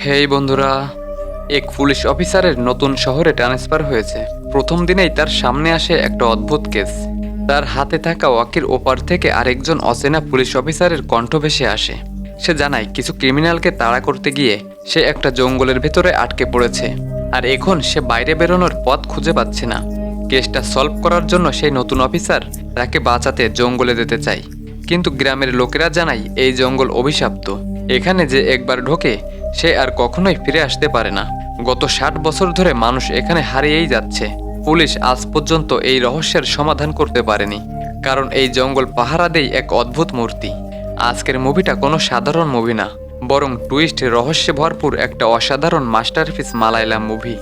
হেই বন্ধুরা, এক পুলিশ অফিসারের নতুন শহরে ট্রান্সফার হয়েছে। প্রথম দিনেই তার সামনে আসে একটা অদ্ভুত কেস। তার হাতে থাকা ওয়াকির ওপার থেকে আরেকজন অচেনা পুলিশ অফিসারের কণ্ঠ ভেসে আসে। সে জানায় কিছু ক্রিমিনালকে তাড়া করতে গিয়ে সে একটা জঙ্গলের ভেতরে আটকে পড়েছে, আর এখন সে বাইরে বেরোনোর পথ খুঁজে পাচ্ছে না। কেসটা সলভ করার জন্য সেই নতুন অফিসার তাকে বাঁচাতে জঙ্গলে যেতে চায়, কিন্তু গ্রামের লোকেরা জানায় এই জঙ্গল অভিশপ্ত। এখানে যে একবার ঢোকে সে আর কখনোই ফিরে আসতে পারে না। গত 60 বছর ধরে মানুষ এখানে হারিয়েই যাচ্ছে। পুলিশ আজ পর্যন্ত এই রহস্যের সমাধান করতে পারেনি, কারণ এই জঙ্গল পাহারা দেয় এক অদ্ভুত মূর্তি। আজকের মুভিটা কোনো সাধারণ মুভি না, বরং টুইস্ট রহস্যে ভরপুর একটা অসাধারণ মাস্টারপিস মালায়ালাম মুভি,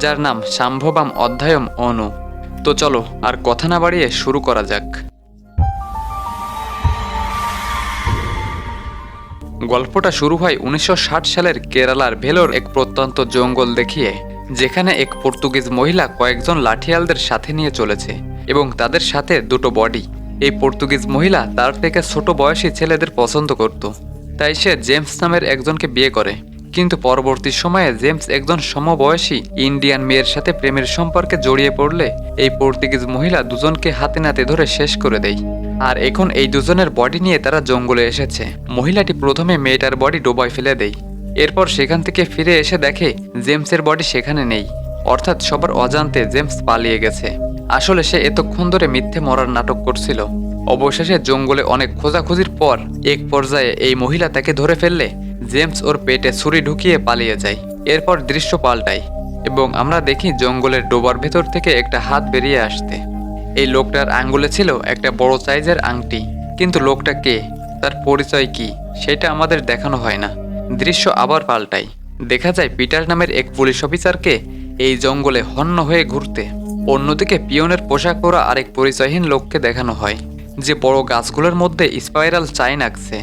যার নাম শাম্ভবাম অধ্যায়ম অনু। তো চলো আর কথা না বাড়িয়ে শুরু করা যাক। গল্পটা শুরু হয় 1960 সালের কেরালার ভেলোর এক প্রত্যন্ত জঙ্গল দেখিয়ে, যেখানে এক পর্তুগিজ মহিলা কয়েকজন লাঠিয়ালদের সাথে নিয়ে চলেছে এবং তাদের সাথে দুটো বডি। এই পর্তুগিজ মহিলা তার থেকে ছোট বয়সী ছেলেদের পছন্দ করত, তাই সে জেমস নামের একজনকে বিয়ে করে। কিন্তু পরবর্তী সময়ে জেমস একজন সমবয়সী ইন্ডিয়ান মেয়ের সাথে প্রেমের সম্পর্কে জড়িয়ে পড়লে এই পর্তুগিজ মহিলা দুজনকে হাতে নাতে ধরে শেষ করে দেয়। আর এখন এই দুজনের বডি নিয়ে তারা জঙ্গলে এসেছে। মহিলাটি প্রথমে মেয়েটার বডি ডোবায় ফেলে দেয়, এরপর সেখান থেকে ফিরে এসে দেখে জেমসের বডি সেখানে নেই, অর্থাৎ সবার অজান্তে জেমস পালিয়ে গেছে। আসলে সে এতক্ষণ ধরে মিথ্যে মরার নাটক করছিল। অবশেষে জঙ্গলে অনেক খোঁজাখুঁজির পর এক পর্যায়ে এই মহিলা তাকে ধরে ফেললে জেমস ওর পেটে ছুরি ঢুকিয়ে পালিয়ে যায়। এরপর দৃশ্য পাল্টায় এবং আমরা দেখি জঙ্গলের ডোবার ভেতর থেকে একটা হাত বেরিয়ে আসতে। এই লোকটার আঙ্গুলে ছিল একটা বড় সাইজের আংটি, কিন্তু লোকটা কে, তার পরিচয় কি, সেটা আমাদের দেখানো হয় না। দৃশ্য আবার পাল্টায়, দেখা যায় পিটার নামের এক পুলিশ অফিসারকে এই জঙ্গলে হন্য হয়ে ঘুরতে। অন্যদিকে পিয়নের পোশাক পরা আরেক পরিচয়হীন লোককে দেখানো হয়, যে বড় গাছগুলোর মধ্যে স্পাইরাল চাইন আঁকছে।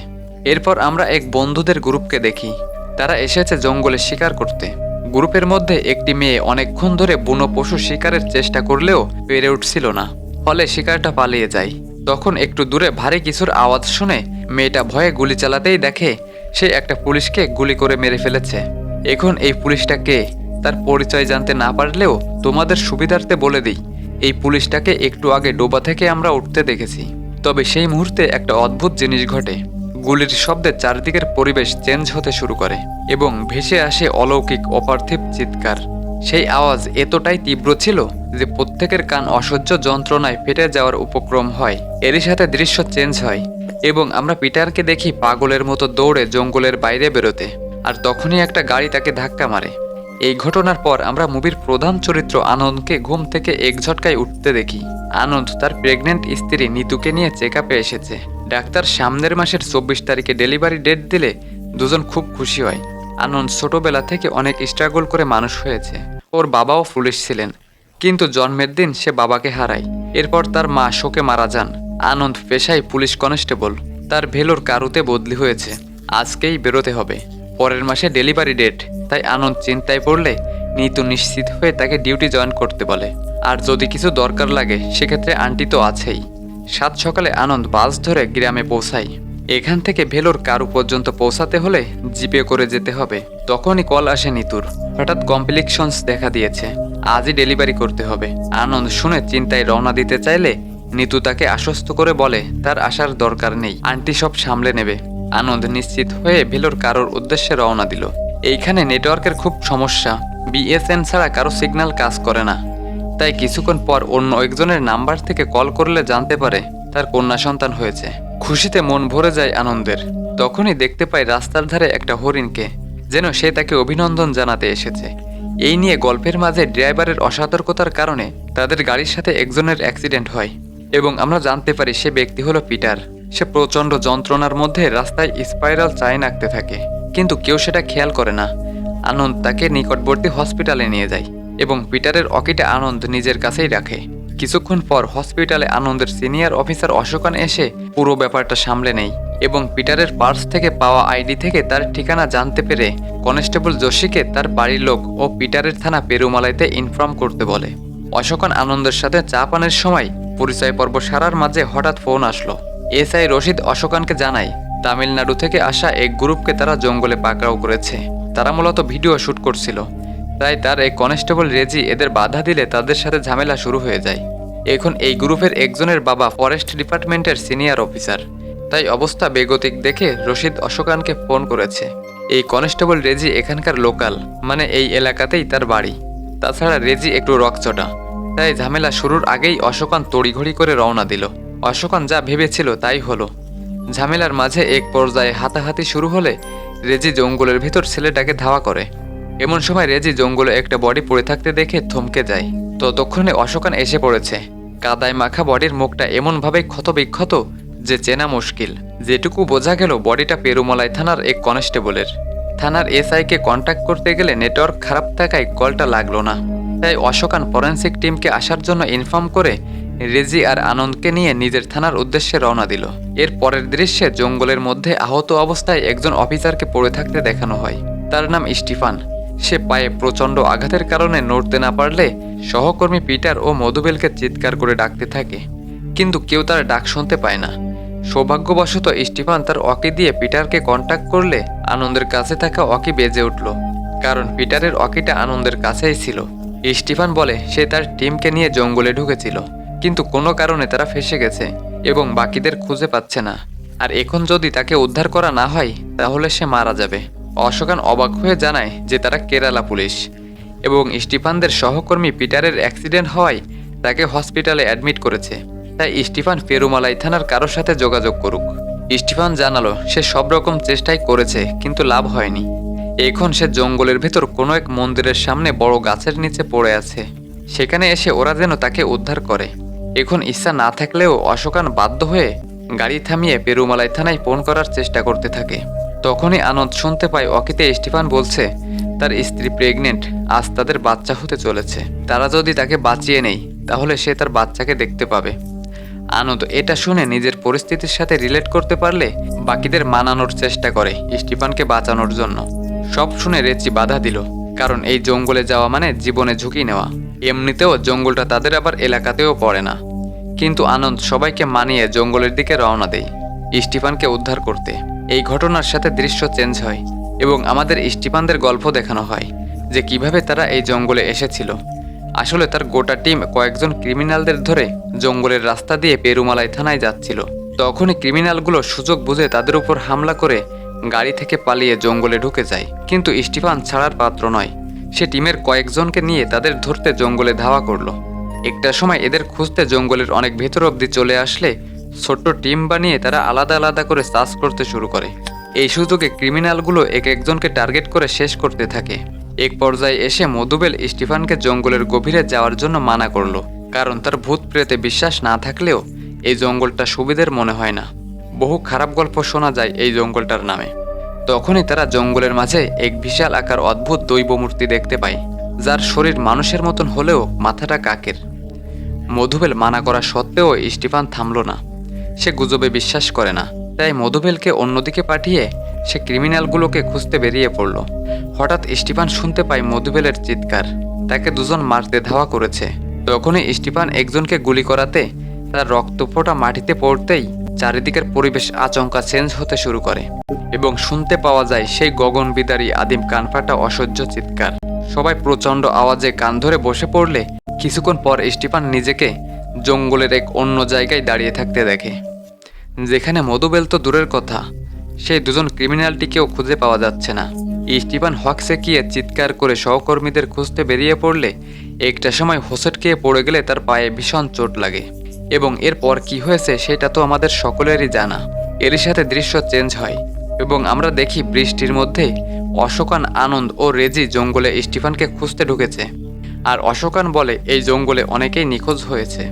এরপর আমরা এক বন্ধুদের গ্রুপকে দেখি, তারা এসেছে জঙ্গলে শিকার করতে। গ্রুপের মধ্যে একটি মেয়ে অনেকক্ষণ ধরে বুনো পশু শিকারের চেষ্টা করলেও পেরে উঠছিল না, ফলে শিকারটা পালিয়ে যায়। তখন একটু দূরে ভারী কিছুর আওয়াজ শুনে মেয়েটা ভয়ে গুলি চালাতেই দেখে সে একটা পুলিশকে গুলি করে মেরে ফেলেছে। এখন এই পুলিশটা কে, তার পরিচয় জানতে না পারলেও তোমাদের সুবিধার্থে বলে দিই, এই পুলিশটাকে একটু আগে ডোবা থেকে আমরা উঠতে দেখেছি। তবে সেই মুহূর্তে একটা অদ্ভুত জিনিস ঘটে। গুলির শব্দে চারদিকের পরিবেশ চেঞ্জ হতে শুরু করে এবং ভেসে আসে অলৌকিক অপার্থিব চিৎকার। সেই আওয়াজ এতটাই তীব্র ছিল যে প্রত্যেকের কান অসহ্য যন্ত্রণায় ফেটে যাওয়ার উপক্রম হয়। এরই সাথে দৃশ্য চেঞ্জ হয় এবং আমরা পিটারকে দেখি পাগলের মতো দৌড়ে জঙ্গলের বাইরে বেরোতে, আর তখনই একটা গাড়ি তাকে ধাক্কা মারে। এই ঘটনার পর আমরা মুভির প্রধান চরিত্র আনন্দকে ঘুম থেকে এক ঝটকায় উঠতে দেখি। আনন্দ তার প্রেগনেন্ট স্ত্রী নিতুকে নিয়ে চেক আপে এসেছে। ডাক্তার সামনের মাসের 24 তারিখে ডেলিভারি ডেট দিলে দুজন খুব খুশি হয়। আনন্দ ছোটবেলা থেকে অনেক স্ট্রাগল করে মানুষ হয়েছে। ওর বাবাও পুলিশ ছিলেন, কিন্তু জন্মের দিন সে বাবাকে হারায়। এরপর তার মা শোকে মারা যান। আনন্দ পেশায় পুলিশ কনস্টেবল, তার ভেলোর কারুতে বদলি হয়েছে। আজকেই বেরোতে হবে, পরের মাসে ডেলিভারি ডেট। তাই আনন্দ চিন্তায় পড়লে নিতু নিশ্চিত হয়ে তাকে ডিউটি জয়েন করতে বলে। আর যদি কিছু দরকার লাগে সেক্ষেত্রে আন্টি তো আছেই। 7 সকালে আনন্দ বাস ধরে গ্রামে পৌঁছায়। এখান থেকে ভেলোর কারু পর্যন্ত পৌঁছাতে হলে জিপে করে যেতে হবে। তখনই কল আসে নিতুর, হঠাৎ কমপ্লিকেশনস দেখা দিয়েছে, আজই ডেলিভারি করতে হবে। আনন্দ শুনে চিন্তায় রওনা দিতে চাইলে নিতু তাকে আশ্বস্ত করে বলে তার আসার দরকার নেই, আন্টি সব সামলে নেবে। আনন্দ নিশ্চিত হয়ে ভেলোর কারোর উদ্দেশ্যে রওনা দিল। এইখানে নেটওয়ার্কের খুব সমস্যা, বিএসএন ছাড়া কারো সিগন্যাল কাজ করে না। তাই কিছুক্ষণ পর অন্য একজনের নাম্বার থেকে কল করলে জানতে পারে তার কন্যা সন্তান হয়েছে। খুশিতে মন ভরে যায় আনন্দের। তখনই দেখতে পায় রাস্তার ধারে একটা হরিণকে, যেন সে তাকে অভিনন্দন জানাতে এসেছে। এই নিয়ে গল্পের মাঝে ড্রাইভারের অসতর্কতার কারণে তাদের গাড়ির সাথে একজনের অ্যাক্সিডেন্ট হয় এবং আমরা জানতে পারি সে ব্যক্তি হলো পিটার। সে প্রচণ্ড যন্ত্রণার মধ্যে রাস্তায় স্পাইরাল চাইন আঁকতে থাকে, কিন্তু কেউ সেটা খেয়াল করে না। আনন্দ তাকে নিকটবর্তী হসপিটালে নিয়ে যায় এবং পিটারের অকিটা আনন্দ নিজের কাছেই রাখে। কিছুক্ষণ পর হসপিটালে আনন্দের সিনিয়র অফিসার অশোকান এসে পুরো ব্যাপারটা সামলে নেয় এবং পিটারের পার্স থেকে পাওয়া আইডি থেকে তার ঠিকানা জানতে পেরে কনস্টেবল যোশীকে তার বাড়ির লোক ও পিটারের থানা পেরুমালাইতে ইনফর্ম করতে বলে। অশোকান আনন্দের সাথে চা পানের সময় পরিচয় পর্ব সারার মাঝে হঠাৎ ফোন আসলো। এসআই রশিদ অশোকানকে জানায় তামিলনাড়ু থেকে আসা এক গ্রুপকে তারা জঙ্গলে পাকড়াও করেছে। তারা মূলত ভিডিও শ্যুট করছিল। তাই তার এই কনস্টেবল রেজি এদের বাধা দিলে তাদের সাথে ঝামেলা শুরু হয়ে যায়। এখন এই গ্রুপের একজনের বাবা ফরেস্ট ডিপার্টমেন্টের সিনিয়র অফিসার, তাই অবস্থা বেগতিক দেখে রশিদ অশোকানকে ফোন করেছে। এই কনস্টেবল রেজি এখানকার লোকাল, মানে এই এলাকাতেই তার বাড়ি। তাছাড়া রেজি একটু রকচটা, তাই ঝামেলা শুরুর আগেই অশোকান তড়িঘড়ি করে রওনা দিল। অশোকান যা ভেবেছিল তাই হলো। ঝামেলার মাঝে এক পর্যায়ে হাতাহাতি শুরু হলে রেজি জঙ্গলের ভিতর ছেলেটাকে ধাওয়া করে। এমন সময় রেজি জঙ্গলে একটা বডি পড়ে থাকতে দেখে থমকে যায়। ততক্ষণে অশোকান এসে পড়েছে। কাদায় মাখা বডির মুখটা এমনভাবে ক্ষতবিক্ষত যে চেনা মুশকিল। যেটুকু বোঝা গেল বডিটা পেরুমলাই থানার এক কনস্টেবলের। থানার এসআইকে কন্ট্যাক্ট করতে গেলে নেটওয়ার্ক খারাপ থাকায় কলটা লাগলো না। তাই অশোকান ফরেন্সিক টিমকে আসার জন্য ইনফর্ম করে রেজি আর আনন্দকে নিয়ে নিজের থানার উদ্দেশ্যে রওনা দিল। এর পরের দৃশ্যে জঙ্গলের মধ্যে আহত অবস্থায় একজন অফিসারকে পড়ে থাকতে দেখানো হয়। তার নাম স্টিফান। সে পায়ে প্রচণ্ড আঘাতের কারণে নড়তে না পারলে সহকর্মী পিটার ও মধুবেলকে চিৎকার করে ডাকতে থাকে, কিন্তু কেউ তার ডাক শুনতে পায় না। সৌভাগ্যবশত স্টিফান তার অকি দিয়ে পিটারকে কন্ট্যাক্ট করলে আনন্দের কাছে থাকা অকি বেজে উঠল, কারণ পিটারের অকিটা আনন্দের কাছেই ছিল। স্টিফান বলে সে তার টিমকে নিয়ে জঙ্গলে ঢুকেছিল, কিন্তু কোনো কারণে তারা ফেঁসে গেছে এবং বাকিদের খুঁজে পাচ্ছে না। আর এখন যদি তাকে উদ্ধার করা না হয় তাহলে সে মারা যাবে। অশোকান অবাক হয়ে জানায় যে তারা কেরালা পুলিশ এবং স্টিফানদের সহকর্মী পিটারের অ্যাক্সিডেন্ট হওয়ায় তাকে হসপিটালে অ্যাডমিট করেছে। তাই স্টিফান পেরুমালাই থানার কারোর সাথে যোগাযোগ করুক। স্টিফান জানালো সে সব রকম চেষ্টাই করেছে, কিন্তু লাভ হয়নি। এখন সে জঙ্গলের ভেতর কোনো এক মন্দিরের সামনে বড় গাছের নিচে পড়ে আছে। সেখানে এসে ওরা যেন তাকে উদ্ধার করে। এখন ইচ্ছা না থাকলেও অশোকান বাধ্য হয়ে গাড়ি থামিয়ে পেরুমালাই থানায় ফোন করার চেষ্টা করতে থাকে। তখনই আনন্দ শুনতে পায় অকিতে স্টিফান বলছে তার স্ত্রী প্রেগনেন্ট, আজ তাদের বাচ্চা হতে চলেছে। তারা যদি তাকে বাঁচিয়ে নেয় তাহলে সে তার বাচ্চাকে দেখতে পাবে। আনন্দ এটা শুনে নিজের পরিস্থিতির সাথে রিলেট করতে পারলে বাকিদের মানানোর চেষ্টা করে স্টিফানকে বাঁচানোর জন্য। সব শুনে রেচি বাধা দিল, কারণ এই জঙ্গলে যাওয়া মানে জীবনে ঝুঁকি নেওয়া। এমনিতেও জঙ্গলটা তাদের আবার এলাকাতেও পড়ে না। কিন্তু আনন্দ সবাইকে মানিয়ে জঙ্গলের দিকে রওনা দেয় স্টিফানকে উদ্ধার করতে। এই ঘটনার সাথে দৃশ্য চেঞ্জ হয় এবং আমাদের স্টিফানদের গল্প দেখানো হয় যে কিভাবে তারা এই জঙ্গলে এসেছিল। আসলে তার গোটা টিম কয়েকজন ক্রিমিনালদের ধরে জঙ্গলের রাস্তা দিয়ে পেরুমালাই থানায় যাচ্ছিল। তখনই ক্রিমিনালগুলো সুযোগ বুঝে তাদের উপর হামলা করে গাড়ি থেকে পালিয়ে জঙ্গলে ঢুকে যায়। কিন্তু স্টিফান ছাড়ার পাত্র নয়। সে টিমের কয়েকজনকে নিয়ে তাদের ধরতে জঙ্গলে ধাওয়া করলো। একটা সময় এদের খুঁজতে জঙ্গলের অনেক ভেতর অবধি চলে আসলে ছোট্ট টিম বানিয়ে তারা আলাদা আলাদা করে সার্চ করতে শুরু করে। এই সুযোগে ক্রিমিনালগুলো এক একজনকে টার্গেট করে শেষ করতে থাকে। এক পর্যায়ে এসে মধুবেল স্টিফানকে জঙ্গলের গভীরে যাওয়ার জন্য মানা করলো, কারণ তার ভূত প্রেতে বিশ্বাস না থাকলেও এই জঙ্গলটা সুবিধের মনে হয় না। বহু খারাপ গল্প শোনা যায় এই জঙ্গলটার নামে। তখনই তারা জঙ্গলের মাঝে এক বিশাল আকার অদ্ভুত দৈব মূর্তি দেখতে পায়, যার শরীর মানুষের মতন হলেও মাথাটা কাকের। মধুবেল মানা করা সত্ত্বেও স্টিফান থামল না। সে গুজবে বিশ্বাস করে না, তাই মধুবেলকে অন্যদিকে পাঠিয়ে সে ক্রিমিনালগুলোকে খুঁজতে বেরিয়ে পড়ল। হঠাৎ স্টিফান শুনতে পায় মধুবেলের চিৎকার। তাকে দুজন মারতে ধাওয়া করেছে। তখনই স্টিফান একজনকে গুলি করাতে তার রক্তফোঁটা মাটিতে পড়তেই চারিদিকের পরিবেশ আচমকা চেঞ্জ হতে শুরু করে এবং শুনতে পাওয়া যায় সেই গগনবিদারী আদিম কানফাটা অসহ্য চিৎকার। সবাই প্রচণ্ড আওয়াজে কান ধরে বসে পড়লে কিছুক্ষণ পর স্টিফান নিজেকে জঙ্গলের এক অন্য জায়গায় দাঁড়িয়ে থাকতে দেখে, যেখানে মধুবেল তো দূরের কথা, সেই দুজন ক্রিমিনালটিকেও খুঁজে পাওয়া যাচ্ছে না। স্টিফান হকসেকিয়ে চিৎকার করে সহকর্মীদের খুঁজতে বেরিয়ে পড়লে একটা সময় হোঁচট খেয়ে পড়ে গেলে তার পায়ে ভীষণ চোট লাগে এবং এরপর কি হয়েছে সেটা তো আমাদের সকলেরই জানা। এরই সাথে দৃশ্য চেঞ্জ হয় এবং আমরা দেখি বৃষ্টির মধ্যে অশোকান, আনন্দ ও রেজি জঙ্গলে স্টিফানকে খুঁজতে ঢুকেছে। আর অশোকান বলে এই জঙ্গলে অনেকেই নিখোঁজ হয়েছে,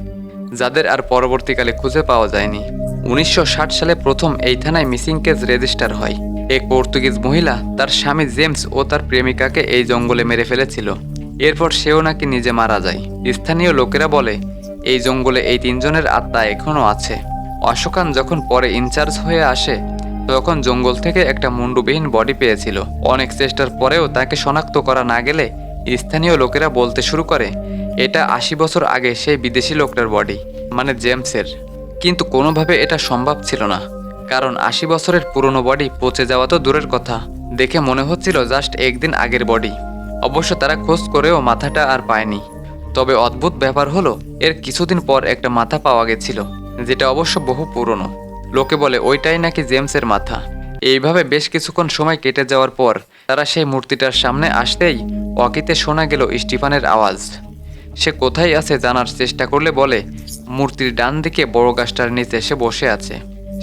যাদের আর পরবর্তীকালে খুঁজে পাওয়া যায়নি। 1960 সালে প্রথম এই থানায় মিসিং কেস রেজিস্টার হয়। এক পর্তুগিজ মহিলা তার স্বামী জেমস ও তার প্রেমিকাকে এই জঙ্গলে মেরে ফেলেছিল। এরপর সেও নাকি নিজে মারা যায়। স্থানীয় লোকেরা বলে এই জঙ্গলে এই তিনজনের আত্মা এখনও আছে। অশোকান যখন পরে ইনচার্জ হয়ে আসে তখন জঙ্গল থেকে একটা মুন্ডুবিহীন বডি পেয়েছিল। অনেক চেষ্টার পরেও তাকে শনাক্ত করা না গেলে স্থানীয় লোকেরা বলতে শুরু করে এটা 80 বছর আগে সেই বিদেশি লোকটার বডি, মানে জেমসের। কিন্তু কোনোভাবে এটা সম্ভব ছিল না, কারণ 80 বছরের পুরনো বডি পচে যাওয়া তো দূরের কথা, দেখে মনে হচ্ছিল জাস্ট একদিন আগের বডি। অবশ্য তারা খোঁজ করেও মাথাটা আর পায়নি। তবে অদ্ভুত ব্যাপার হলো এর কিছুদিন পর একটা মাথা পাওয়া গেছিল, যেটা অবশ্য বহু পুরনো। লোকে বলে ওইটাই নাকি জেমসের মাথা। এইভাবে বেশ কিছুক্ষণ সময় কেটে যাওয়ার পর তারা সেই মূর্তিটার সামনে আসতেই ওয়াকিতে শোনা গেল স্টিফানের আওয়াজ। সে কোথায় আছে জানার চেষ্টা করলে বলে মূর্তির ডান দিকে বড় গাছটার নিচে সে বসে আছে।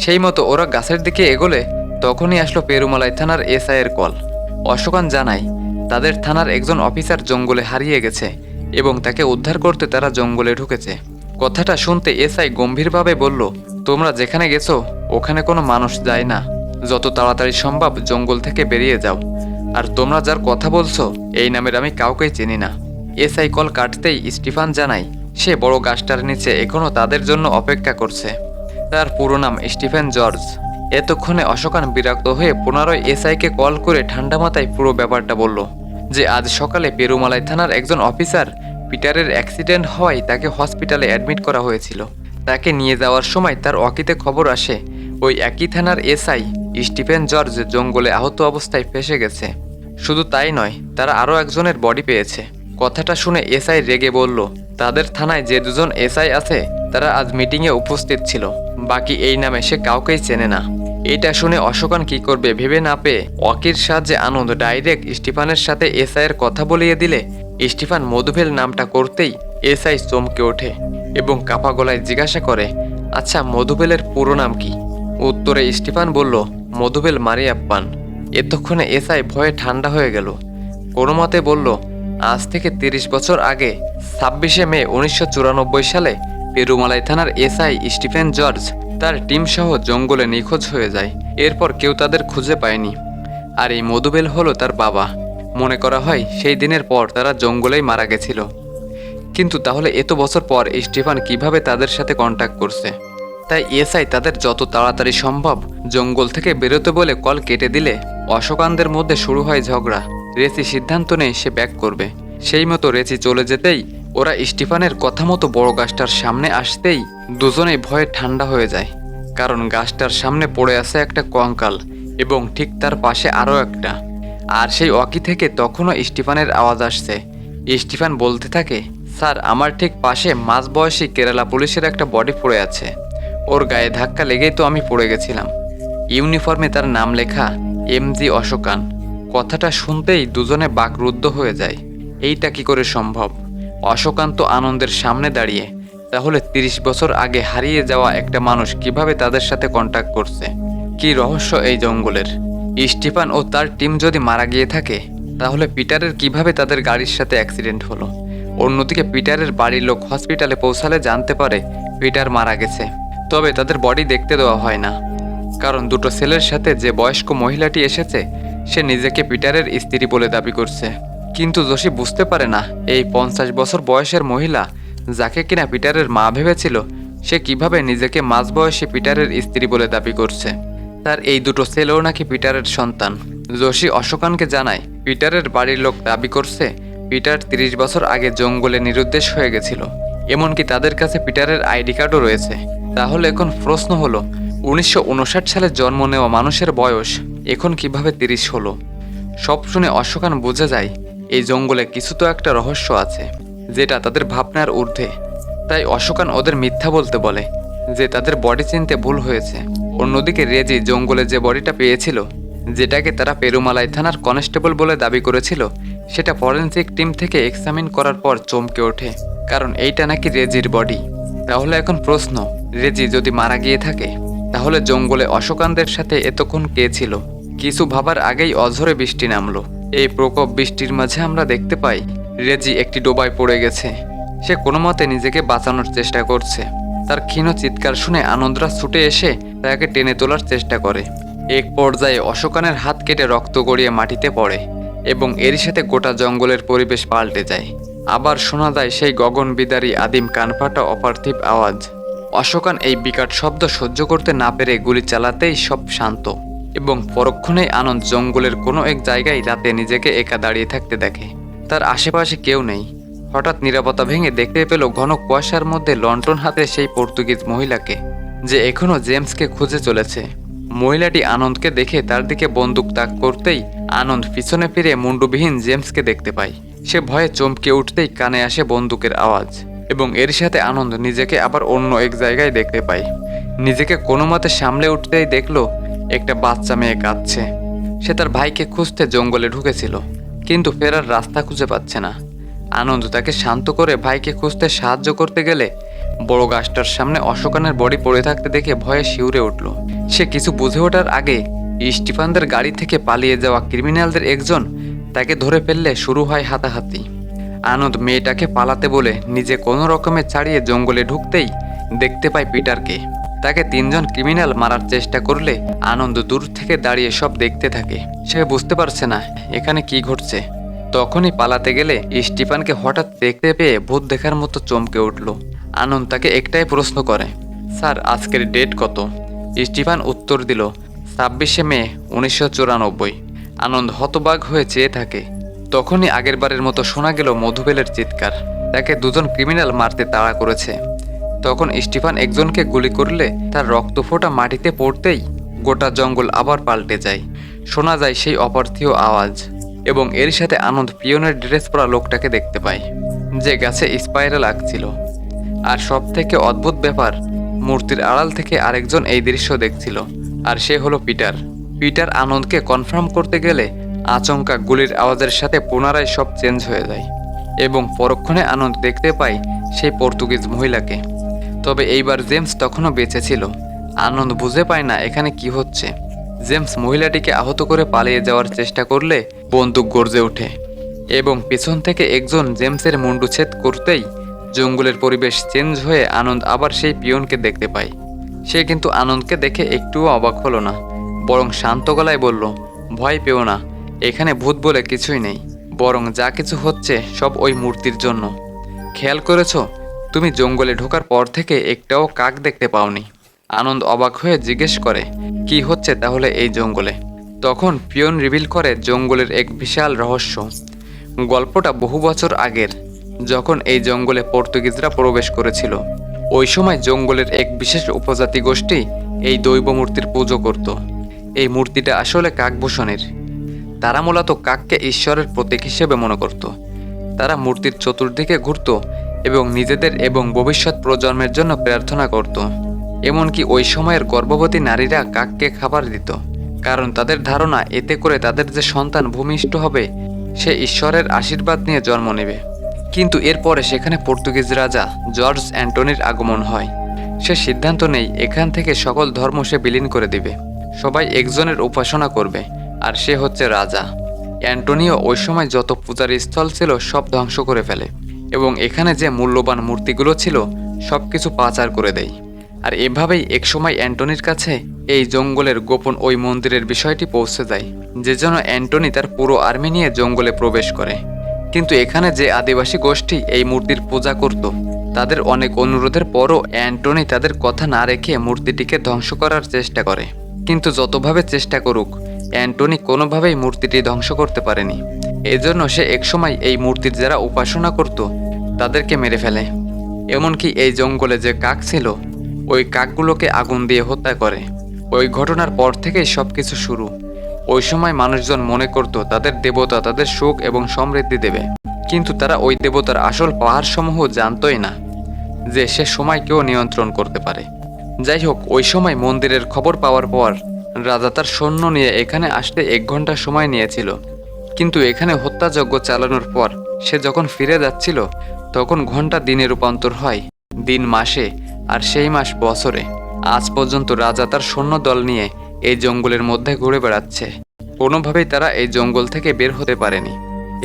সেই মতো ওরা গাছের দিকে এগোলে তখনই আসলো পেরুমালাই থানার এসআই এর কল। অশোকান জানায় তাদের থানার একজন অফিসার জঙ্গলে হারিয়ে গেছে এবং তাকে উদ্ধার করতে তারা জঙ্গলে ঢুকেছে। কথাটা শুনতে এসআই গম্ভীরভাবে বলল, তোমরা যেখানে গেছো ওখানে কোনো মানুষ যায় না। যত তাড়াতাড়ি সম্ভব জঙ্গল থেকে বেরিয়ে যাও। আর তোমরা যার কথা বলছো এই নামের আমি কাউকেই চিনি না। এসআই কল কাটতেই স্টিফান জানায় সে বড় গাছটার নিচে এখনও তাদের জন্য অপেক্ষা করছে। তার পুরো নাম স্টিফেন জর্জ। এতক্ষণে অশোকান বিরক্ত হয়ে পুনরায় এসআইকে কল করে ঠান্ডা মাথায় পুরো ব্যাপারটা বলল যে আজ সকালে পেরুমালাই থানার একজন অফিসার পিটারের অ্যাক্সিডেন্ট হওয়ায় তাকে হসপিটালে অ্যাডমিট করা হয়েছিল। তাকে নিয়ে যাওয়ার সময় তার ওয়াকিতে খবর আসে ওই একই থানার এসআই স্টিফেন জর্জ জঙ্গলে আহত অবস্থায় ফেঁসে গেছে। শুধু তাই নয়, তারা আরও একজনের বডি পেয়েছে। কথাটা শুনে এসআই রেগে বলল, তাদের থানায় যে দুজন এসআই আছে তারা আজ মিটিংয়ে উপস্থিত ছিল, বাকি এই নামে সে কাউকেই চেনে না। এটা শুনে অশোকান কি করবে ভেবে না পেয়ে ওয়াকির সাহায্যে আনন্দ ডাইরেক্ট স্টিফানের সাথে এসআইয়ের কথা বলিয়ে দিলে স্টিফান মধুবেল নামটা করতেই এসআই চমকে ওঠে এবং কাপা গলায় জিজ্ঞাসা করে, আচ্ছা মধুবেলের পুরো নাম কি? উত্তরে স্টিফান বলল, মধুবেল মারিয়াপ্পান। এতক্ষণে এসআই ভয়ে ঠান্ডা হয়ে গেল। কোনো মতে বলল, আজ থেকে ৩০ বছর আগে ২৬শে মে ১৯৯৪ সালে পেরুমালাই থানার এসআই স্টিফেন জর্জ তার টিম সহ জঙ্গলে নিখোঁজ হয়ে যায়। এরপর কেউ তাদের খুঁজে পায়নি। আর এই মধুবেল হলো তার বাবা। মনে করা হয় সেই দিনের পর তারা জঙ্গলেই মারা গেছিল। কিন্তু তাহলে এত বছর পর স্টিফান কিভাবে তাদের সাথে কন্ট্যাক্ট করছে? তাই এসআই তাদের যত তাড়াতাড়ি সম্ভব জঙ্গল থেকে বেরোতে বলে কল কেটে দিলে অশোকানদের মধ্যে শুরু হয় ঝগড়া। রেচি সিদ্ধান্ত নেয় সে ব্যাক করবে। সেই মতো রেচি চলে যেতেই ওরা স্টিফানের কথা মতো বড় গাছটার সামনে আসতেই দুজনেই ভয়ে ঠান্ডা হয়ে যায়, কারণ গাছটার সামনে পড়ে আছে একটা কঙ্কাল এবং ঠিক তার পাশে আরও একটা। আর সেই ওয়াকি থেকে তখনও স্টিফানের আওয়াজ আসছে। স্টিফান বলতে থাকে, স্যার আমার ঠিক পাশে মাঝবয়সী কেরালা পুলিশের একটা বডি পড়ে আছে। ওর গায়ে ধাক্কা লেগেই তো আমি পড়ে গেছিলাম। ইউনিফর্মে তার নাম লেখা এমজি অশোকান। কথাটা শুনতেই দুজনে বাকরুদ্ধ হয়ে যায়। এইটা কি করে সম্ভব? অশোকান তো আনন্দের সামনে দাঁড়িয়ে, তাহলে ৩০ বছর আগে হারিয়ে যাওয়া একটা মানুষ কিভাবে তাদের সাথে কন্ট্যাক্ট করছে? কি রহস্য এই জঙ্গলের? স্টিফান ও তার টিম যদি মারা গিয়ে থাকে তাহলে পিটারের কিভাবে তাদের গাড়ির সাথে অ্যাক্সিডেন্ট হলো? অন্যদিকে পিটারের বাড়ির লোক হসপিটালে পৌঁছালে জানতে পারে পিটার মারা গেছে, তবে তাদের বডি দেখতে দেওয়া হয় না, কারণ দুটো ছেলের সাথে যে বয়স্ক মহিলাটি এসেছে সে নিজেকে পিটারের স্ত্রী বলে দাবি করছে। কিন্তু যোশী বুঝতে পারে না এই ৫০ বছর বয়সের মহিলা যাকে কিনা পিটারের মা ভেবেছিল সে কিভাবে নিজেকে মাঝবয়সী পিটারের স্ত্রী বলে দাবি করছে। তার এই দুটো ছেলেও নাকি পিটারের সন্তান। যোশী অশোকানকে জানায় পিটারের বাড়ির লোক দাবি করছে পিটার ৩০ বছর আগে জঙ্গলে নিরুদ্দেশ হয়ে গেছিল। এমনকি তাদের কাছে পিটারের আইডি কার্ডও রয়েছে। তাহলে এখন প্রশ্ন হলো ১৯৫৯ সালে জন্ম নেওয়া মানুষের বয়স এখন কিভাবে ৩০ হলো? সব শুনে অশোকান বুঝে যায় এই জঙ্গলে কিছু তো একটা রহস্য আছে যেটা তাদের ভাবনার ঊর্ধ্বে। তাই অশোকান ওদের মিথ্যা বলতে বলে যে তাদের বডি চিনতে ভুল হয়েছে। অন্যদিকে রেজি জঙ্গলে যে বডিটা পেয়েছিল, যেটাকে তারা পেরুমালাই থানার কনস্টেবল বলে দাবি করেছিল, সেটা ফরেনসিক টিম থেকে এক্সামিন করার পর চমকে ওঠে, কারণ এইটা নাকি রেজির বডি। তাহলে এখন প্রশ্ন, রেজি যদি মারা গিয়ে থাকে তাহলে জঙ্গলে অশোকানদের সাথে এতক্ষণ কে ছিল? কিছু ভাবার আগেই অঝরে বৃষ্টি নামলো। এই প্রকোপ বৃষ্টির মাঝে আমরা দেখতে পাই রেজি একটি ডোবায় পড়ে গেছে। সে কোনো মতে নিজেকে বাঁচানোর চেষ্টা করছে। তার ক্ষীণ চিৎকার শুনে আনন্দরা ছুটে এসে তাকে টেনে তোলার চেষ্টা করে। এক পর্যায়ে অশোকানের হাত কেটে রক্ত গড়িয়ে মাটিতে পড়ে এবং এরই সাথে গোটা জঙ্গলের পরিবেশ পাল্টে যায়। আবার শোনা যায় সেই গগনবিদারী আদিম কানফাটা অপার্থিব আওয়াজ। অশোকান এই বিকট শব্দ সহ্য করতে না পেরে গুলি চালাতেই সব শান্ত এবং পরক্ষণেই আনন্দ জঙ্গলের কোনো এক জায়গায় রাতে নিজেকে একা দাঁড়িয়ে থাকতে দেখে। তার আশেপাশে কেউ নেই। হঠাৎ নীরবতা ভেঙে দেখতে পেল ঘন কুয়াশার মধ্যে লণ্ঠন হাতে সেই পর্তুগিজ মহিলাকে, যে এখনও জেমসকে খুঁজে চলেছে। মহিলাটি আনন্দকে দেখে তার দিকে বন্দুক তাক করতেই আনন্দ পিছনে ফিরে মুন্ডুবিহীন জেমসকে দেখতে পায়। সে ভয়ে চমকে উঠতেই কানে আসে বন্দুকের আওয়াজ এবং এর সাথে আনন্দ নিজেকে আবার অন্য এক জায়গায় দেখতে পায়। নিজেকে কোনো মতে সামলে উঠতেই দেখলো একটা বাচ্চা মেয়ে কাঁদছে। সে তার ভাইকে খুঁজতে জঙ্গলে ঢুকেছিল, কিন্তু ফেরার রাস্তা খুঁজে পাচ্ছে না। আনন্দ তাকে শান্ত করে ভাইকে খুঁজতে সাহায্য করতে গেলে বড় গাছটার সামনে অশোকানের বডি পড়ে থাকতে দেখে ভয়ে শিউরে উঠল। সে কিছু বুঝে ওঠার আগে স্টিফানদের গাড়ি থেকে পালিয়ে যাওয়া ক্রিমিনালদের একজন তাকে ধরে ফেললে শুরু হয় হাতাহাতি। আনন্দ মেয়েটাকে পালাতে বলে নিজে কোনো রকমে ছাড়িয়ে জঙ্গলে ঢুকতেই দেখতে পায় পিটারকে। তাকে তিনজন ক্রিমিনাল মারার চেষ্টা করলে আনন্দ দূর থেকে দাঁড়িয়ে সব দেখতে থাকে। সে বুঝতে পারছে না এখানে কি ঘটছে। তখনই পালাতে গেলে স্টিফানকে হঠাৎ দেখতে পেয়ে ভূত দেখার মতো চমকে উঠল। আনন্দ তাকে একটাই প্রশ্ন করে, স্যার আজকের ডেট কত? স্টিফান উত্তর দিল, 26শে মে 1994। আনন্দ হতবাক হয়ে চেয়ে থাকে। তখনই আগেরবারের মতো শোনা গেল মধুবেলের চিৎকার। তাকে দুজন ক্রিমিনাল মারতে তাড়া করেছে। তখন স্টিফান একজনকে গুলি করলে তার রক্ত ফোঁটা মাটিতে পড়তেই গোটা জঙ্গল আবার পাল্টে যায়। শোনা যায় সেই অপার্থিব আওয়াজ এবং এর সাথে আনন্দ পিয়নের ড্রেস পরা লোকটাকে দেখতে পায়, যে গাছে স্পাইরাল আঁকছিল। আর সব থেকে অদ্ভুত ব্যাপার, মূর্তির আড়াল থেকে আরেকজন এই দৃশ্য দেখছিল, আর সে হলো পিটার। পিটার আনন্দকে কনফার্ম করতে গেলে আচমকা গুলির আওয়াজের সাথে পুনরায় সব চেঞ্জ হয়ে যায় এবং পরক্ষণে আনন্দ দেখতে পায় সেই পর্তুগিজ মহিলাকে। তবে এইবার জেমস তখনও বেঁচে ছিল। আনন্দ বুঝে পায় না এখানে কি হচ্ছে। জেমস মহিলাটিকে আহত করে পালিয়ে যাওয়ার চেষ্টা করলে বন্দুক গর্জে ওঠে এবং পেছন থেকে একজন জেমসের মুন্ডু ছেদ করতেই জঙ্গলের পরিবেশ চেঞ্জ হয়ে আনন্দ আবার সেই পিয়নকে দেখতে পায়। সে কিন্তু আনন্দকে দেখে একটুও অবাক হলো না, বরং শান্ত গলায় বলল, ভয় পেও না, এখানে ভূত বলে কিছুই নেই, বরং যা কিছু হচ্ছে সব ওই মূর্তির জন্য। খেয়াল করেছো, তুমি জঙ্গলে ঢোকার পর থেকে একটাও কাক দেখতে পাওনি। আনন্দ অবাক হয়ে জিজ্ঞেস করে, কি হচ্ছে তাহলে এই জঙ্গলে? তখন পিয়ন রিভিল করে জঙ্গলের এক বিশাল রহস্য। গল্পটা বহু বছর আগের, যখন এই জঙ্গলে পর্তুগিজরা প্রবেশ করেছিল। ওই সময় জঙ্গলের এক বিশেষ উপজাতি গোষ্ঠী এই দৈব মূর্তির পুজো করত। এই মূর্তিটা আসলে কাকভূষণের। তারা মূলত কাককে ঈশ্বরের প্রতীক হিসেবে মনে করত। তারা মূর্তির চতুর্দিকে ঘুরত এবং নিজেদের এবং ভবিষ্যৎ প্রজন্মের জন্য প্রার্থনা করত। এমনকি ওই সময়ের গর্ভবতী নারীরা কাককে খাবার দিত, কারণ তাদের ধারণা এতে করে তাদের যে সন্তান ভূমিষ্ঠ হবে সে ঈশ্বরের আশীর্বাদ নিয়ে জন্ম নেবে। কিন্তু এরপরে সেখানে পর্তুগিজ রাজা জর্জ অ্যান্টনির আগমন হয়। সে সিদ্ধান্ত নেয় এখান থেকে সকল ধর্ম সে বিলীন করে দিবে, সবাই একজনের উপাসনা করবে, আর সে হচ্ছে রাজা। অ্যান্টনিও ওই সময় যত পূজার স্থল ছিল সব ধ্বংস করে ফেলে এবং এখানে যে মূল্যবান মূর্তিগুলো ছিল সব কিছু পাচার করে দেয়। আর এভাবেই একসময় অ্যান্টনির কাছে এই জঙ্গলের গোপন ওই মন্দিরের বিষয়টি পৌঁছে যায়, যে জন্য অ্যান্টনি তার পুরো আর্মি নিয়ে জঙ্গলে প্রবেশ করে। কিন্তু এখানে যে আদিবাসী গোষ্ঠী এই মূর্তির পূজা করত, তাদের অনেক অনুরোধের পরও অ্যান্টনি তাদের কথা না রেখে মূর্তিটিকে ধ্বংস করার চেষ্টা করে। কিন্তু যতভাবে চেষ্টা করুক অ্যান্টনি কোনোভাবেই মূর্তিটি ধ্বংস করতে পারেনি। এজন্য সে একসময় এই মূর্তির যারা উপাসনা করত তাদেরকে মেরে ফেলে। এমনকি এই জঙ্গলে যে কাক ছিল ওই কাকগুলোকে আগুন দিয়ে হত্যা করে। ওই ঘটনার পর থেকেই সবকিছু শুরু। ওই সময় মানুষজন মনে করত তাদের দেবতা তাদের সুখ এবং সমৃদ্ধি দেবে, কিন্তু তারা ওই দেবতার আসল পাহাড়সমূহ জানতই না যে সে সময়কেও নিয়ন্ত্রণ করতে পারে। যাই হোক, ওই সময় মন্দিরের খবর পাওয়ার পর রাজা তার সৈন্য নিয়ে এখানে আসতে 1 ঘন্টা সময় নিয়েছিল। কিন্তু এখানে হত্যাযজ্ঞ চালানোর পর সে যখন ফিরে যাচ্ছিল তখন ঘন্টা দিনে রূপান্তর হয়, দিন মাসে, আর সেই মাস বছরে। আজ পর্যন্ত রাজা তার সৈন্য দল নিয়ে এই জঙ্গলের মধ্যে ঘুরে বেড়াচ্ছে। কোনোভাবেই তারা এই জঙ্গল থেকে বের হতে পারেনি।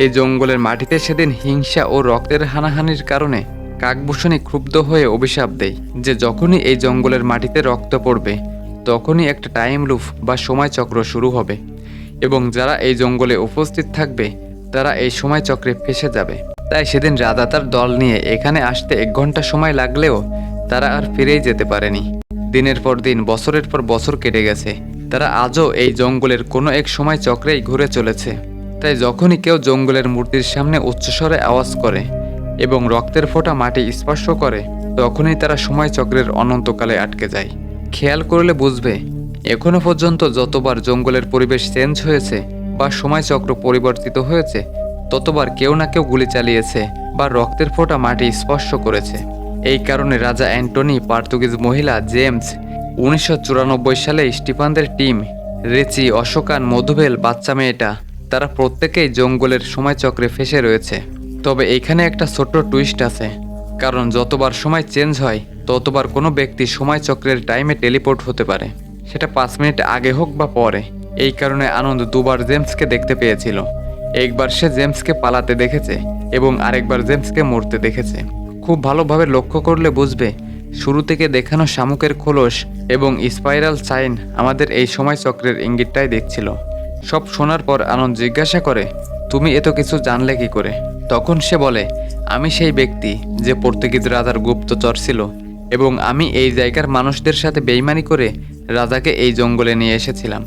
এই জঙ্গলের মাটিতে সেদিন হিংসা ও রক্তের হানাহানির কারণে কাকভূষণী ক্ষুব্ধ হয়ে অভিশাপ দেয় যে যখনই এই জঙ্গলের মাটিতে রক্ত পড়বে তখনই একটা টাইম লুপ বা সময়চক্র শুরু হবে এবং যারা এই জঙ্গলে উপস্থিত থাকবে তারা এই সময়চক্রে ফেঁসে যাবে। তাই সেদিন রাজা তার দল নিয়ে এখানে আসতে 1 ঘন্টা সময় লাগলেও তারা আর ফিরেই যেতে পারেনি। দিনের পর দিন, বছরের পর বছর কেটে গেছে, তারা আজও এই জঙ্গলের কোনো এক সময় চক্রেই ঘুরে চলেছে। তাই যখনই কেউ জঙ্গলের মূর্তির সামনে উচ্চস্বরে আওয়াজ করে এবং রক্তের ফোঁটা মাটি স্পর্শ করে তখনই তারা সময় চক্রের অনন্তকালে আটকে যায়। খেয়াল করলে বুঝবে এখনো পর্যন্ত যতবার জঙ্গলের পরিবেশ চেঞ্জ হয়েছে বা সময়চক্র পরিবর্তিত হয়েছে, ততবার কেউ না কেউ গুলি চালিয়েছে বা রক্তের ফোঁটা মাটি স্পর্শ করেছে। এই কারণে রাজা অ্যান্টনি, পর্তুগিজ মহিলা জেমস, 1994 সালে স্টিফানদের টিম, রেচি, অশোকান, মধুবেল, বাচ্চা মেয়েটা, তারা প্রত্যেকেই জঙ্গলের সময়চক্রে ফেসে রয়েছে। তবে এখানে একটা ছোট্ট টুইস্ট আছে, কারণ যতবার সময় চেঞ্জ হয় ততবার কোনো ব্যক্তি সময়চক্রের টাইমে টেলিপোর্ট হতে পারে, সেটা 5 মিনিট আগে হোক বা পরে। এই কারণে আনন্দ দুবার জেমসকে দেখতে পেয়েছিল। একবার সে জেমসকে পালাতে দেখেছে এবং আরেকবার জেমসকে মরতে দেখেছে। খুব ভালোভাবে লক্ষ্য করলে বুঝবে, শুরু থেকে দেখানো শামুকের খোলস এবং স্পাইরাল সাইন আমাদের এই সময়চক্রের ইঙ্গিতটাই দিচ্ছিল। সব শোনার পর আনন্দ জিজ্ঞাসা করে, তুমি এত কিছু জানলে কি করে? তখন সে বলে, আমি সেই ব্যক্তি যে পর্তুগিজ রাজার গুপ্তচর ছিল এবং আমি এই জায়গার মানুষদের সাথে বেইমানি করে রাজাকে এই জঙ্গলে নিয়ে এসেছিলাম।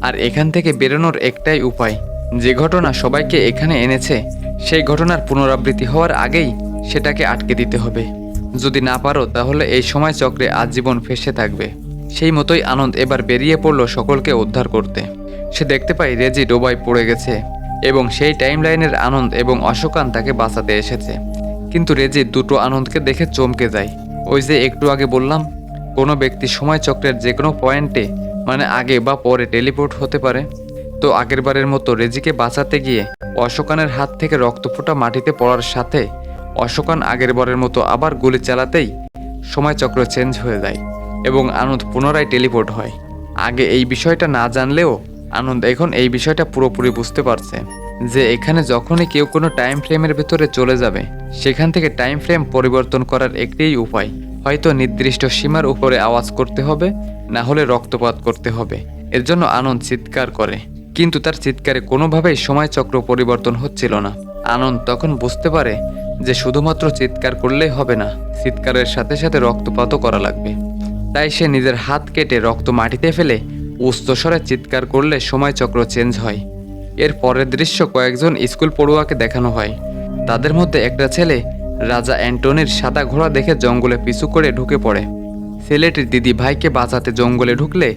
আর এখান থেকে বেরোনোর একটাই উপায়, যে ঘটনা সবাইকে এখানে এনেছে সেই ঘটনার পুনরাবৃত্তি হওয়ার আগেই সেটাকে আটকে দিতে হবে। যদি না পারো তাহলে এই সময় চক্রে আজীবন ফেসে থাকবে। সেই মতোই আনন্দ এবার বেরিয়ে পড়ল সকলকে উদ্ধার করতে। সে দেখতে পায় রেজি ডোবায় পড়ে গেছে এবং সেই টাইমলাইনের আনন্দ এবং অশোকান তাকে বাঁচাতে এসেছে। কিন্তু রেজি দুটো আনন্দকে দেখে চমকে যায়। ওই যে একটু আগে বললাম, কোনো ব্যক্তি সময় চক্রের যে কোনো পয়েন্টে মানে আগে বা পরে টেলিপোর্ট হতে পারে। তো আগেরবারের মতো রেজিকে বাঁচাতে গিয়ে অশোকানের হাত থেকে রক্তফোঁটা মাটিতে পড়ার সাথে অশোকান আগেরবারের মতো আবার গুলি চালাতেই সময়চক্র চেঞ্জ হয়ে যায় এবং আনন্দ পুনরায় টেলিপোর্ট হয়। আগে এই বিষয়টা না জানলেও আনন্দ এখন এই বিষয়টা পুরোপুরি বুঝতে পারছে যে এখানে যখনই কেউ কোনো টাইম ফ্রেমের ভেতরে চলে যাবে, সেখান থেকে টাইম ফ্রেম পরিবর্তন করার একটাই উপায়, হয়তো নির্দিষ্ট সীমার উপরে আওয়াজ করতে হবে, না হলে রক্তপাত করতে হবে। এর জন্য আনন্দ চিৎকার করে, কিন্তু তার চিৎকারে কোনোভাবেই সময়চক্র পরিবর্তন হচ্ছিল না। আনন্দ তখন বুঝতে পারে যে শুধুমাত্র চিৎকার করলেই হবে না, চিৎকারের সাথে সাথে রক্তপাতও করা লাগবে। তাই সে নিজের হাত কেটে রক্ত মাটিতে ফেলে উচ্চস্বরে চিৎকার করলে সময়চক্র চেঞ্জ হয়। এর পরের দৃশ্য কয়েকজন স্কুল পড়ুয়াকে দেখানো হয়। তাদের মধ্যে একটা ছেলে রাজা অ্যান্টনির সাদা ঘোড়া দেখে জঙ্গলে পিছু করে ঢুকে পড়ে। ছেলেটির দিদি ভাইকে বাঁচাতে জঙ্গলে ঢুকলে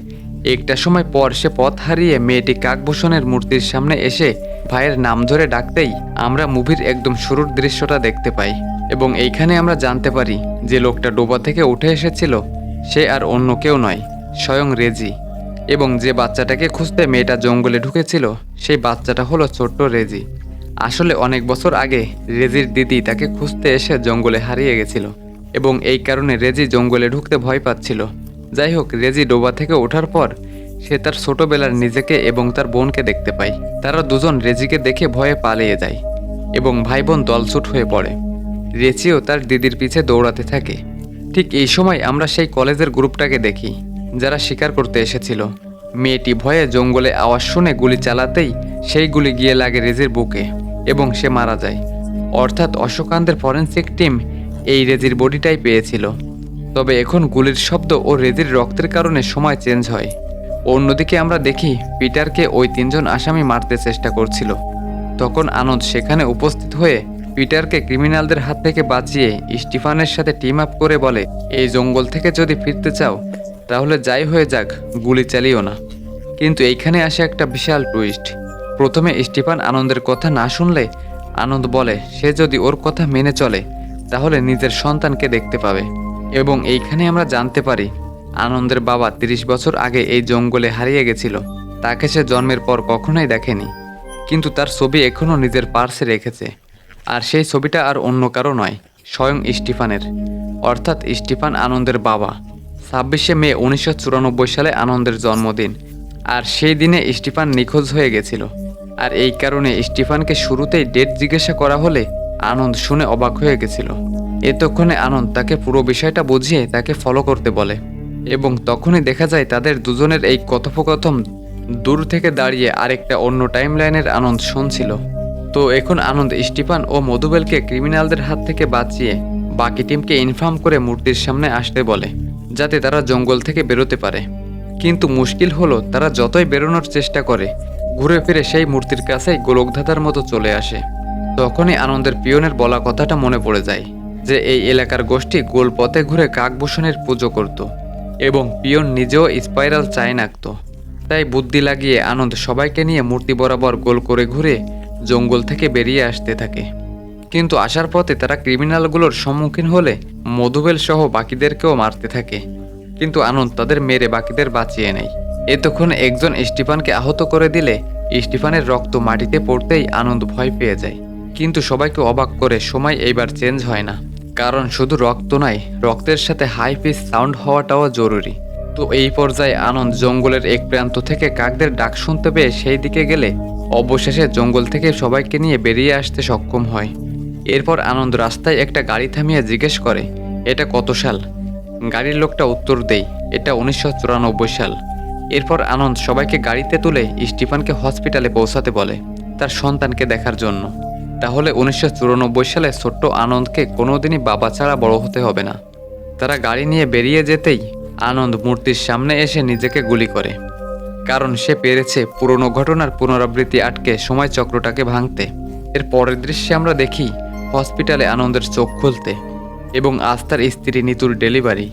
একটা সময় পর সে পথ হারিয়ে মেয়েটি কাকভূষণের মূর্তির সামনে এসে ভাইয়ের নাম ধরে ডাকতেই আমরা মুভির একদম শুরুর দৃশ্যটা দেখতে পাই এবং এইখানে আমরা জানতে পারি যে লোকটা ডোবা থেকে উঠে এসেছিল সে আর অন্য কেউ নয়, স্বয়ং রেজি। এবং যে বাচ্চাটাকে খুঁজতে মেয়েটা জঙ্গলে ঢুকেছিল সেই বাচ্চাটা হলো ছোট্ট রেজি। আসলে অনেক বছর আগে রেজির দিদি তাকে খুঁজতে এসে জঙ্গলে হারিয়ে গেছিল এবং এই কারণে রেজি জঙ্গলে ঢুকতে ভয় পাচ্ছিল। যাই হোক, রেজি ডোবা থেকে ওঠার পর সে তার ছোটবেলার নিজেকে এবং তার বোনকে দেখতে পায়। তারা দুজন রেজিকে দেখে ভয়ে পালিয়ে যায় এবং ভাই বোন দলছুট হয়ে পড়ে। রেজিও তার দিদির পিছে দৌড়াতে থাকে। ঠিক এই সময় আমরা সেই কলেজের গ্রুপটাকে দেখি যারা শিকার করতে এসেছিল। মেয়েটি ভয়ে জঙ্গলে আওয়াজ শুনে গুলি চালাতেই সেই গুলি গিয়ে লাগে রেজির বুকে এবং সে মারা যায়। অর্থাৎ অশোকানদের ফরেনসিক টিম এই রেজির বডিটাই পেয়েছিল। তবে এখন গুলির শব্দ ও রেজির রক্তের কারণে সময় চেঞ্জ হয়। অন্যদিকে আমরা দেখি পিটারকে ওই 3 জন আসামি মারতে চেষ্টা করছিল। তখন আনন্দ সেখানে উপস্থিত হয়ে পিটারকে ক্রিমিনালদের হাত থেকে বাঁচিয়ে স্টিফানের সাথে টিম আপ করে বলে, এই জঙ্গল থেকে যদি ফিরতে চাও তাহলে যাই হয়ে যাক, গুলি চালিও না। কিন্তু এইখানে আসে একটা বিশাল টুইস্ট। প্রথমে স্টিফান আনন্দের কথা না শুনলে আনন্দ বলে সে যদি ওর কথা মেনে চলে তাহলে নিজের সন্তানকে দেখতে পাবে। এবং এইখানে আমরা জানতে পারি আনন্দের বাবা 30 বছর আগে এই জঙ্গলে হারিয়ে গেছিল। তাকে সে জন্মের পর কখনোই দেখেনি, কিন্তু তার ছবি এখনও নিজের পার্সে রেখেছে। আর সেই ছবিটা আর অন্য কারো নয়, স্বয়ং স্টিফানের। অর্থাৎ স্টিফান আনন্দের বাবা। 26শে মে 1994 সালে আনন্দের জন্মদিন, আর সেই দিনে স্টিফান নিখোঁজ হয়ে গেছিল। আর এই কারণে স্টিফানকে শুরুতেই ডেট জিজ্ঞাসা করা হলে আনন্দ শুনে অবাক হয়ে গেছিল। এতক্ষণে আনন্দ তাকে পুরো বিষয়টা বুঝিয়ে তাকে ফলো করতে বলে এবং তখনই দেখা যায় তাদের দুজনের এই কথোপকথন দূর থেকে দাঁড়িয়ে আরেকটা অন্য টাইমলাইনের আনন্দ শুনছিল। তো এখন আনন্দ স্টিফান ও মধুবেলকে ক্রিমিনালদের হাত থেকে বাঁচিয়ে বাকি টিমকে ইনফর্ম করে মূর্তির সামনে আসতে বলে, যাতে তারা জঙ্গল থেকে বেরোতে পারে। কিন্তু মুশকিল হলো, তারা যতই বেরোনোর চেষ্টা করে ঘুরে ফিরে সেই মূর্তির কাছেই গোলকধাঁধার মতো চলে আসে। তখনই আনন্দের পিয়নের বলা কথাটা মনে পড়ে যায় যে এই এলাকার গোষ্ঠী গোল পথে ঘুরে কাকভূষণের পুজো করত এবং পিয়ন নিজেও স্পাইরাল চাইন আঁকত। তাই বুদ্ধি লাগিয়ে আনন্দ সবাইকে নিয়ে মূর্তি বরাবর গোল করে ঘুরে জঙ্গল থেকে বেরিয়ে আসতে থাকে। কিন্তু আসার পথে তারা ক্রিমিনালগুলোর সম্মুখীন হলে মধুবেল সহ বাকিদেরকেও মারতে থাকে, কিন্তু আনন্দ তাদের মেরে বাকিদের বাঁচিয়ে নেয়। এতক্ষণ একজন স্টিফানকে আহত করে দিলে স্টিফানের রক্ত মাটিতে পড়তেই আনন্দ ভয় পেয়ে যায়। কিন্তু সবাইকে অবাক করে সময় এইবার চেঞ্জ হয় না, কারণ শুধু রক্ত নয়, রক্তের সাথে হাই পিচ সাউন্ড হওয়াটাও জরুরি। তো এই পর্যায়ে আনন্দ জঙ্গলের এক প্রান্ত থেকে কাকদের ডাক শুনতে পেয়ে সেই দিকে গেলে অবশেষে জঙ্গল থেকে সবাইকে নিয়ে বেরিয়ে আসতে সক্ষম হয়। এরপর আনন্দ রাস্তায় একটা গাড়ি থামিয়ে জিজ্ঞেস করে, এটা কত সাল? গাড়ির লোকটা উত্তর দেয়, এটা 1994 সাল। এরপর আনন্দ সবাইকে গাড়িতে তুলে স্টিফানকে হসপিটালে পৌঁছাতে বলে তার সন্তানকে দেখার জন্য। তাহলে 1994 সালে ছোট্ট আনন্দকে কোনোদিনই বাবা ছাড়া বড় হতে হবে না। তারা গাড়ি নিয়ে বেরিয়ে যেতেই আনন্দ মূর্তির সামনে এসে নিজেকে গুলি করে, কারণ সে পেরেছে পুরনো ঘটনার পুনরাবৃত্তি আটকে সময় চক্রটাকে ভাঙতে। এর পরের দৃশ্যে আমরা দেখি হসপিটালে আনন্দের চোখ খুলতে এবং আজ তার স্ত্রী নিতুর ডেলিভারি।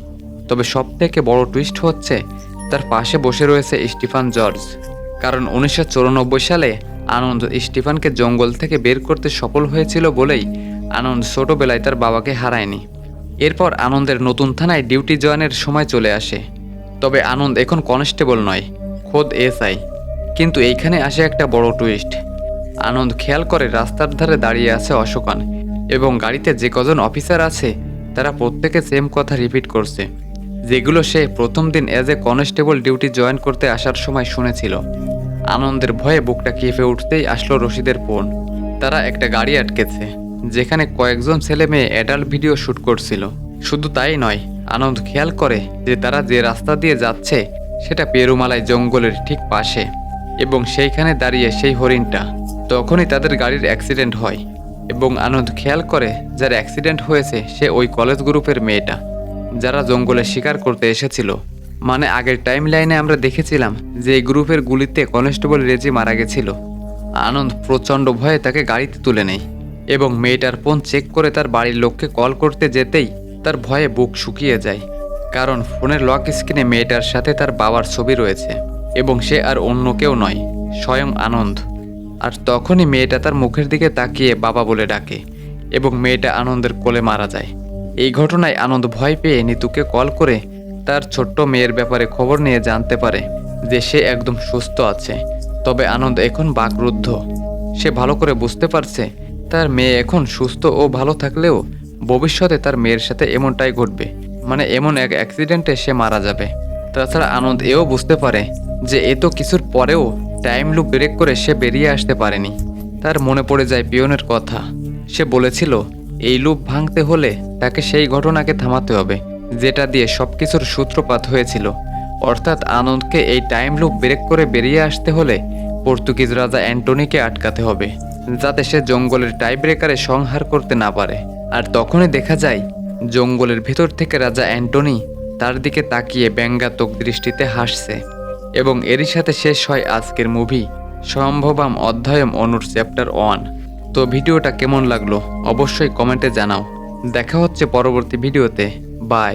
তবে সবথেকে বড় টুইস্ট হচ্ছে তার পাশে বসে রয়েছে স্টিফান জর্জ, কারণ 1994 সালে আনন্দ স্টিফানকে জঙ্গল থেকে বের করতে সফল হয়েছিল বলেই আনন্দ ছোটবেলায় তার বাবাকে হারায়নি। এরপর আনন্দের নতুন থানায় ডিউটি জয়েনের সময় চলে আসে। তবে আনন্দ এখন কনস্টেবল নয়, খোদ এসআই। কিন্তু এইখানে আসে একটা বড় টুইস্ট। আনন্দ খেয়াল করে রাস্তার ধারে দাঁড়িয়ে আছে অশোকান এবং গাড়িতে যে কজন অফিসার আছে তারা প্রত্যেকে সেম কথা রিপিট করছে, যেগুলো সে প্রথম দিন as a constable duty join করতে আসার সময় শুনেছিল। আনন্দের ভয়ে বুকটা কেঁপে উঠতেই আসলো রশিদের ফোন। তারা একটা গাড়ি আটকেছে যেখানে কয়েকজন ছেলে মেয়ে অ্যাডাল্ট ভিডিও শ্যুট করছিল। শুধু তাই নয়, আনন্দ খেয়াল করে যে তারা যে রাস্তা দিয়ে যাচ্ছে সেটা পেরুমালাই জঙ্গলের ঠিক পাশে এবং সেইখানে দাঁড়িয়ে সেই হরিণটা। তখনই তাদের গাড়ির অ্যাক্সিডেন্ট হয় এবং আনন্দ খেয়াল করে যার অ্যাক্সিডেন্ট হয়েছে সে ওই কলেজ গ্রুপের মেয়েটা যারা জঙ্গলে শিকার করতে এসেছিল। মানে আগের টাইম লাইনে আমরা দেখেছিলাম যে এই গ্রুপের গুলিতে কনস্টেবল রেজি মারা গেছিল। আনন্দ প্রচণ্ড ভয়ে তাকে গাড়িতে তুলে নেয় এবং মেয়েটার ফোন চেক করে তার বাড়ির লোককে কল করতে যেতেই তার ভয়ে বুক শুকিয়ে যায়, কারণ ফোনের লক স্ক্রিনে মেয়েটার সাথে তার বাবার ছবি রয়েছে এবং সে আর অন্য কেউ নয়, স্বয়ং আনন্দ। আর তখনই মেয়েটা তার মুখের দিকে তাকিয়ে বাবা বলে ডাকে এবং মেয়েটা আনন্দের কোলে মারা যায়। এই ঘটনায় আনন্দ ভয় পেয়ে নিতুকে কল করে তার ছোট্ট মেয়ের ব্যাপারে খবর নিয়ে জানতে পারে যে সে একদম সুস্থ আছে। তবে আনন্দ এখন বাকরুদ্ধ। সে ভালো করে বুঝতে পারছে তার মেয়ে এখন সুস্থ ও ভালো থাকলেও ভবিষ্যতে তার মেয়ের সাথে এমনটাই ঘটবে, মানে এমন এক অ্যাক্সিডেন্টে সে মারা যাবে। তাছাড়া আনন্দ এও বুঝতে পারে যে এত কিছুর পরেও টাইম লুপ ব্রেক করে সে বেরিয়ে আসতে পারেনি। তার মনে পড়ে যায় পিয়নের কথা। সে বলেছিল এই লুপ ভাঙতে হলে তাকে সেই ঘটনাকে থামাতে হবে যেটা দিয়ে সবকিছুর সূত্রপাত হয়েছিল। অর্থাৎ আনন্দকে এই টাইম লুপ ব্রেক করে বেরিয়ে আসতে হলে পর্তুগিজ রাজা অ্যান্টনিকে আটকাতে হবে, যাতে সে জঙ্গলের টাই ব্রেকারে সংহার করতে না পারে। আর তখনই দেখা যায় জঙ্গলের ভেতর থেকে রাজা অ্যান্টনি তার দিকে তাকিয়ে ব্যঙ্গাত্মক দৃষ্টিতে হাসছে। এবং এরই সাথে শেষ হয় আজকের মুভি সম্ভবাম অধ্যায়ম অনুর চ্যাপ্টার 1। তো ভিডিওটা কেমন লাগলো অবশ্যই কমেন্টে জানাও। দেখা হচ্ছে পরবর্তী ভিডিওতে। বাই।